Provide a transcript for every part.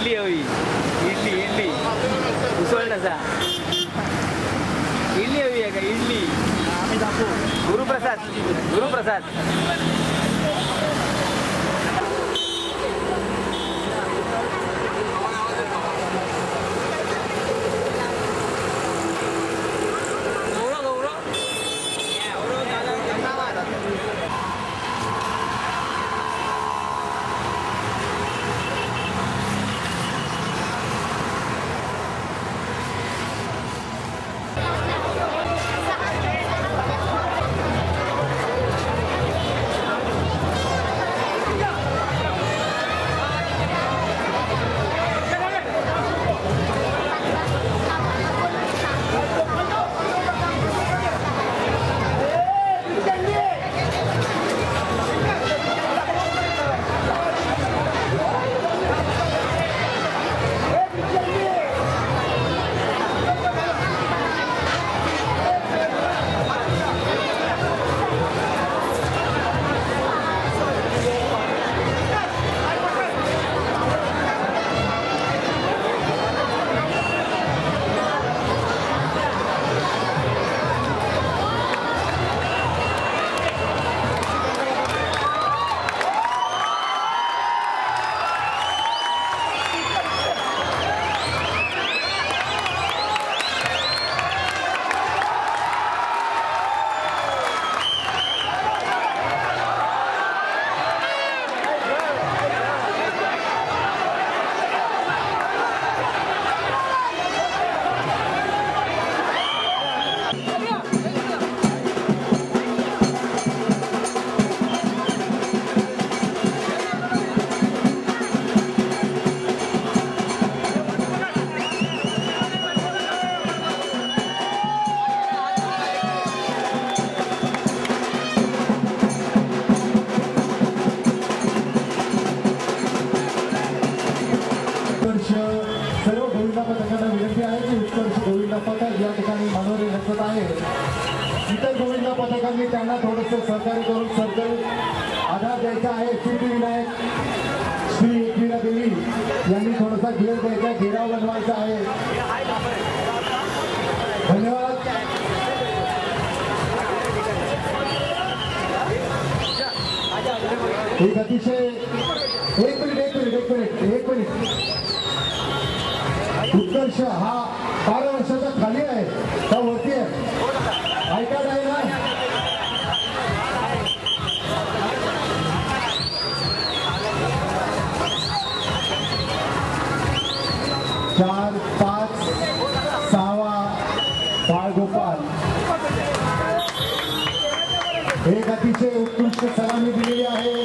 इडली हवी इडली इडली उसळ नसा इडली हवी आहे का इडली आम्ही दाखवू गुरुप्रसाद गुरुप्रसाद सर्व गोविंदा पथकांना विनंती आहे की उत्कर्ष गोविंदा पथक या ठिकाणी मनोरे रचत आहे इतर गोविंदा पथकांनी त्यांना थोडंसं सहकार्य करून सरकारी आधार द्यायचा आहे सिद्धिविनायक श्री एकविरा देवी यांनी थोडासा घेर द्यायचा घेराव बनवायचा आहे धन्यवाद एक अतिशय एक मिनिट उत्कर्ष हा 12 वर्षाचा खाली आहे का वरती आहे ऐका नाही ना 4, 5, 6 बाळगोपाल एक अतिशय उत्कृष्ट सलामी दिलेली आहे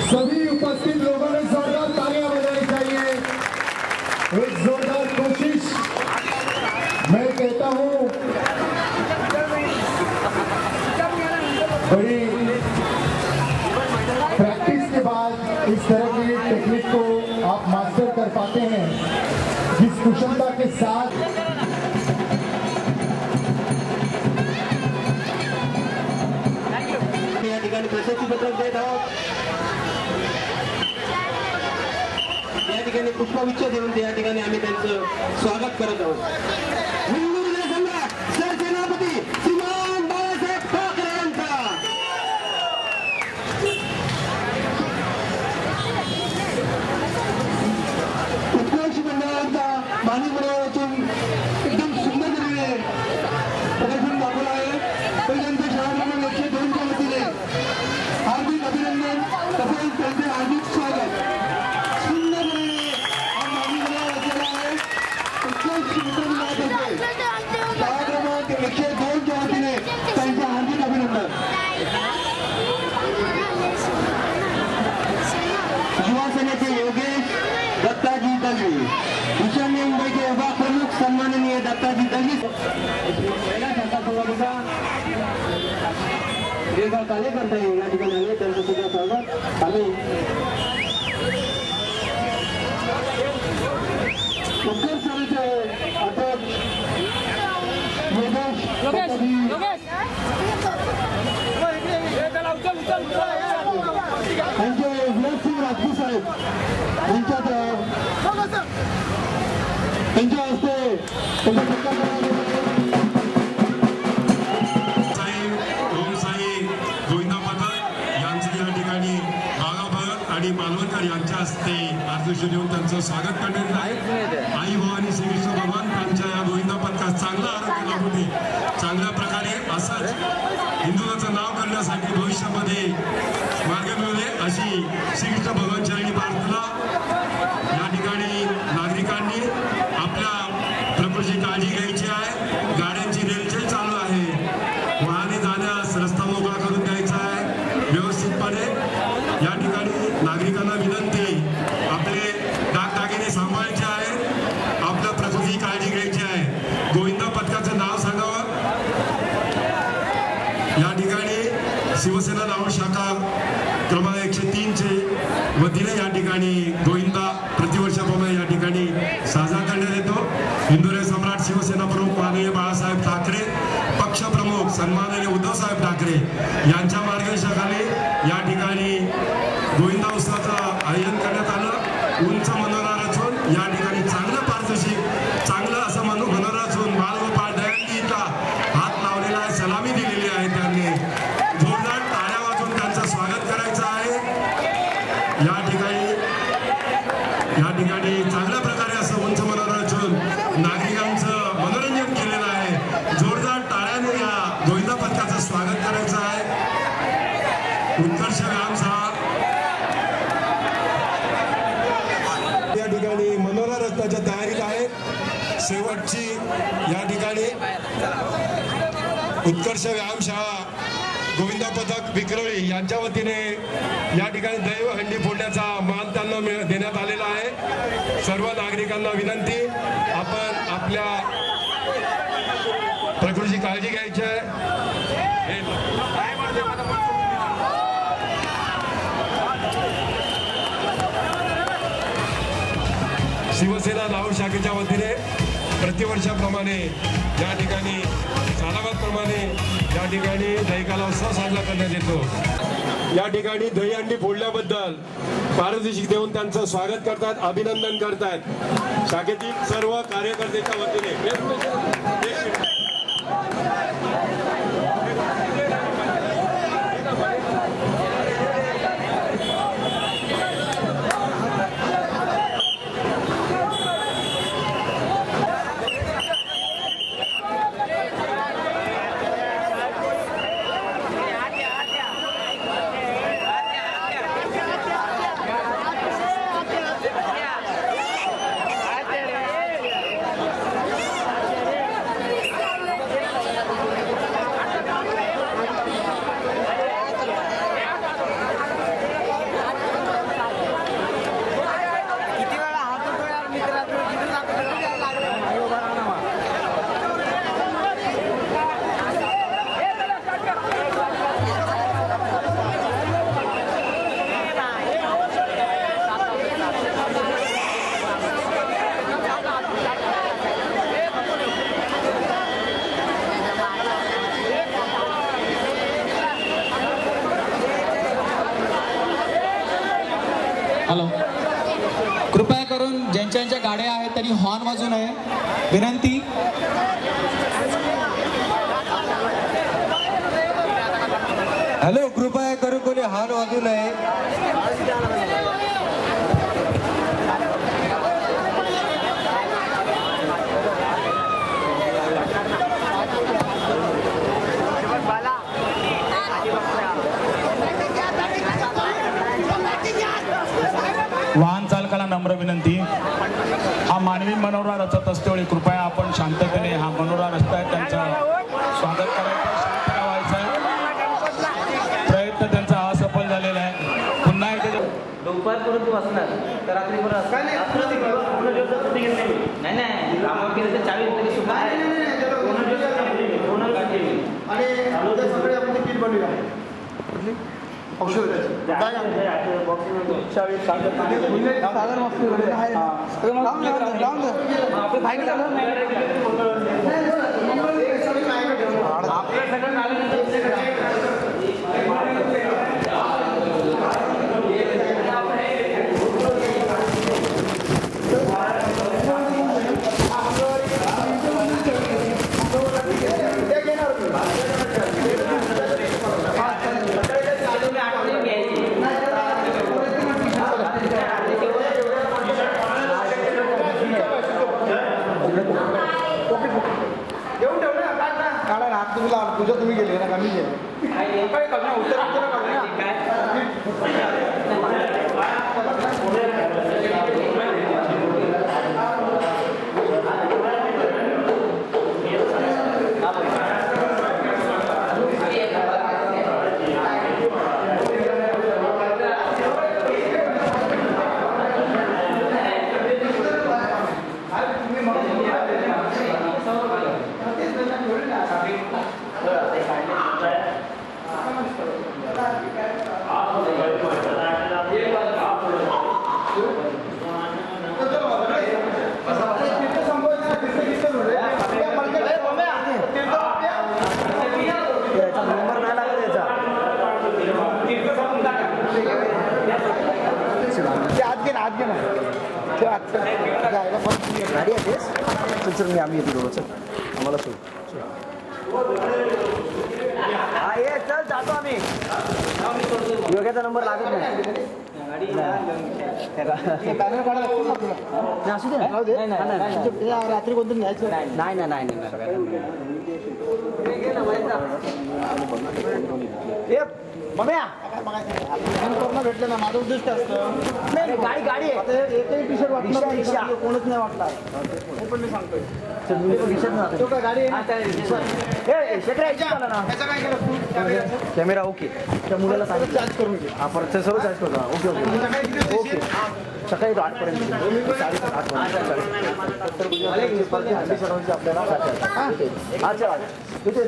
सभी उपस्थित लोगों ने जोरदार तालियां बजानी चाहिए एक जोरदार कोशिश मैं कहता हूं बड़ी प्रैक्टिस के बाद इस तरह की टेक्निक को आप मास्टर कर पाते हैं जिस कुशलता के साथ या ठिकाणी प्रशस्ती पत्रक देत आहोत या ठिकाणी पुष्पगुच्छ देऊन या ठिकाणी आम्ही त्यांचं स्वागत करत आहोत हिंदू सम्राट सरसेनापती श्रीमान बाळासाहेब ठाकरे यांचा उत्कर्ष मंडळाचा मानवी मंडळातून एकदम सुंदर तऱ्हेने प्रदर्शन दाखवलं आहे तर त्यांच्या शाळा क्रमांक 102 च्या वतीने हार्दिक अभिनंदन तसेच त्यांचे हार्दिक स्वागत सुंदर तऱ्हेने हा मानवी मंडळ रचला आहे उत्कर्ष मंडळातर्फे शाळा क्रमांक 102 च्या वतीने त्यांचे हार्दिक अभिनंदन युवा सेनेचे योगेश दत्ताजी दलवी ईशान्य मुंबईचे विभाग प्रमुख सन्माननीय दत्ताजी दलवी पहिला शाखा संघटनेचा वेगळा कार्यकर्ता या ठिकाणी आले त्यांचं सुद्धा स्वागत आम्ही उत्कर्ष सेनेचे अध्यक्ष योगेश त्यांचे विलाससिंह राजपूत साहेब त्यांच्या हस्ते त्यांचा सत्कार ओमसाई गोविंदा पथक यांचं या ठिकाणी बागाभर आणि मालवणकर यांच्या हस्ते पारितोषिक देऊन त्यांचं स्वागत करण्यात आहे. आई भवानी श्रीकृष्ण भगवान त्यांच्या या गोविंदा पथकास चांगला आरोग्य लाभू दे. चांगल्या प्रकारे असंच हिंदुत्वाचं नाव करण्यासाठी भविष्यामध्ये मार्ग मिळू दे अशी श्रीकृष्ण भगवानच्या आणि प्रार्थना. या ठिकाणी नागरिकांनी आपल्या प्रकृतीची काळजी घ्यायची आहे. गाड्यांची रेलचेल चालू आहे. वाहने जाण्यास रस्ता मोकळा करून द्यायचा आहे व्यवस्थितपणे. या ठिकाणी नागरिकांना विनंती, आपले दागदागिने सांभाळायचे आहे. आपल्या प्रकृतीची काळजी घ्यायची आहे. गोविंदा पथकाचं नाव सांगावं. या ठिकाणी शिवसेना नाव शाखा क्रमांक 103चे वतीने या ठिकाणी गोविंदा प्रतिवर्षाप्रमाणे या ठिकाणी साजरा करण्यात येतो. हिंदुराय सम्राट शिवसेना प्रमुख माननीय बाळासाहेब ठाकरे, पक्षप्रमुख सन्माननीय उद्धवसाहेब ठाकरे यांच्या मार्गदर्शनाखाली या ठिकाणी गोविंदा उत्सवाचं आयोजन करण्यात आलं. उंच मनोरा रचून या ठिकाणी चांगलं पारितोषिक, चांगलं असं मनोरा रचून बालगोपाळ दयांनी इथं हात लावलेला आहे, सलामी दिलेली आहे. त्यांनी जोरदार टाळ्या वाजवून त्यांचं स्वागत करायचं आहे. या ठिकाणी चांगल्या प्रकारे असं उंच मनोरा रचून नागरिकांचं मनोरंजन केलेलं आहे. जोरदार टाळ्याने या गोविंदा पथकाचं स्वागत करायचं आहे. उत्कर्ष व्यायामशाळा या ठिकाणी मनोरा रचनाच्या तयारीत आहे. शेवटची या ठिकाणी उत्कर्ष व्यायामशाळा गोविंदा पथक विक्रोळी यांच्या वतीने या ठिकाणी दैवहंडी फोडण्याचा मान त्यांना देण्यात आलेला आहे. सर्व नागरिकांना विनंती, आपण आपल्या प्रकृतीची काळजी घ्यायची आहे. शिवसेना नाव शाखेच्या वतीने प्रतिवर्षाप्रमाणे या ठिकाणी सालाबादप्रमाणे या ठिकाणी दहीकाला उत्सव साजरा करण्यात येतो. या ठिकाणी दहीहंडी फोडल्याबद्दल पारितोषिक देऊन त्यांचं स्वागत करतात, अभिनंदन करतात शाखेतील सर्व कार्यकर्त्यांच्या वतीने. हॅलो, कृपया करून ज्यांच्या गाड्या आहेत त्यांनी हॉर्न वाजवू नये विनंती. हॅलो, कृपया करून कोणी हॉर्न वाजवू नये. वाहन चालकाला नम्र विनंती, हा मानवी मनोरा रचत असतेवेळी कृपया आपण शांततेने हा मनोरा रचताय त्यांचं स्वागत करायचं, शांत राहायचं आहे. प्रयत्न त्यांचा असफल झालेला आहे. पुन्हा एकदा दुपारपर्यंत वाचणार तर रात्रीपर्यंत नाही नाही कामावर गेलं तर 40 तरी सुद्धा आहे. आणि सगळे आपण किट बनवूया आपल्या गाडी आहे तेच चल चल मी आम्ही येतो दोघं चल आम्हाला सोड हा ये चल जातो आम्ही योग्याचा नंबर लागत नाही असू दे रात्री कोणतं न्यायचं नाही मम्या भेटलं ना माझं उद्दिष्ट असतं गाडी गाडी एकही टी शर्ट वाटणार कोणच नाही वाटला पण मी सांगतोय गाडी कॅमेरा ओके त्या मुलाला सांगितलं चार्ज करून घे आपण सर्व चार्ज करू ओके ओके ओके सकाळी 8पर्यंत 8:30 सर्वांची आपल्याला अच्छा इथे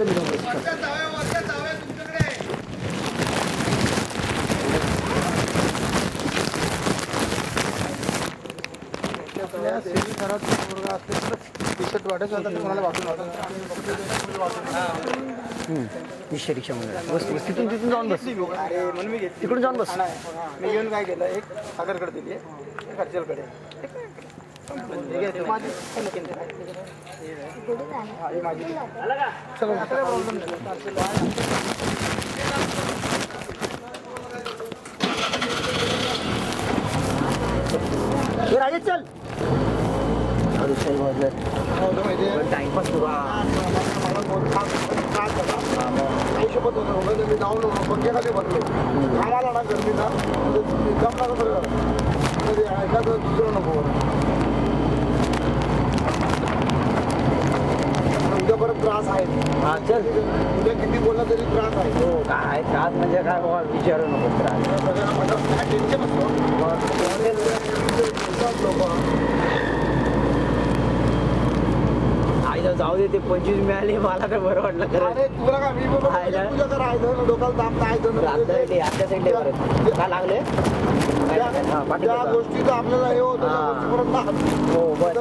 रिक्षा बस तिथून जाऊन बस तिकडून जाऊन बस मी येऊन काय केलं एक सागरकडे दिली एक अर्चलकडे राजेश चल टाइमपास करू आयुष्यपत होतं मी जाऊन पंख्याखाली बसले आम्हाला ना गर्दी ना जमणार बरं एखादं दुसरं नको उद्या परत त्रास आहे हा चल उद्या किती बोलला तरी त्रास आहे हो काय त्रास म्हणजे काय बाबा विचारू नको त्रास सगळ्यांना म्हणतात टेन्शन असतो लोक आईला जाऊ दे ते 25 मिळाले मला तर बरं वाटलं खरं अरे तुला काय मी तुझं राहायचं डोक्याला ताप नाही आजच्या साईडला परत काय लागले त्या गोष्टीचं आपल्याला हे होतं त्या गोष्टी परत ना हो बस